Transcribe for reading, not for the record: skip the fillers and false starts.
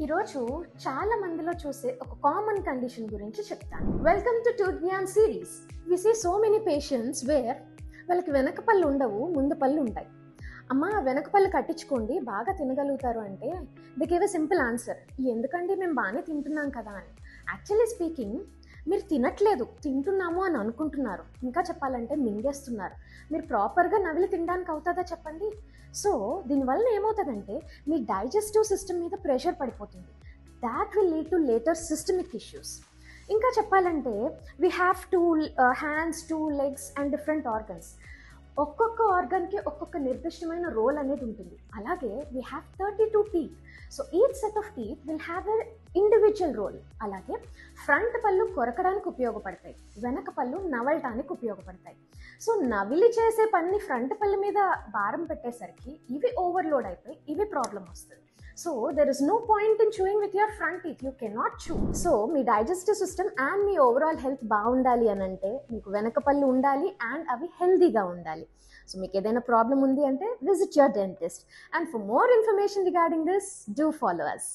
ఈరోజు చాలా మందిలో చూసే ఒక కామన్ కండిషన్ గురించి చెప్తాను. Welcome to tooth Gyan series. We see so many patients where వాళ్ళకి వెనక పళ్ళు ఉండవు, ముందు పళ్ళు ఉంటాయి. అమ్మ వెనక పళ్ళు కట్టించుకోండి, బాగా తినగలుగుతారు అంటే the give a simple answer, ఎందుకండి మేము బాగానే తింటున్నాం కదా అని. యాక్చువల్లీ స్పీకింగ్, మీరు తినట్లేదు, తింటున్నాము అని అనుకుంటున్నారు. ఇంకా చెప్పాలంటే మింగేస్తున్నారు. మీరు ప్రాపర్గా నవిలి తినడానికి అవుతుందా చెప్పండి? సో దీనివల్ల ఏమవుతుందంటే మీ డైజెస్టివ్ సిస్టమ్ మీద ప్రెషర్ పడిపోతుంది. That will lead to later systemic issues. ఇంకా చెప్పాలంటే we have two hands, two legs and different organs. ఒక్కొక్క ఆర్గన్కి ఒక్కొక్క నిర్దిష్టమైన రోల్ అనేది ఉంటుంది. అలాగే we have 32 teeth. So each set of teeth will have a individual role. అలాగే ఫ్రంట్ పళ్ళు కొరకడానికి ఉపయోగపడతాయి, వెనక పళ్ళు నవలటానికి ఉపయోగపడతాయి. సో నవిలి చేసే పని ఫ్రంట్ పళ్ళు మీద భారం పెట్టేసరికి ఇవి ఓవర్లోడ్ అయిపోయి ఇవి ప్రాబ్లం వస్తుంది. So there is no point in chewing with your front teeth, you cannot chew. So మీ డైజెస్టివ్ సిస్టమ్ అండ్ మీ ఓవరాల్ హెల్త్ బాగుండాలి అని అంటే మీకు వెనక పళ్ళు ఉండాలి అండ్ అవి హెల్దీగా ఉండాలి. సో మీకు ఏదైనా ప్రాబ్లం ఉంది అంటే visit your dentist. And for more information regarding this, do follow us.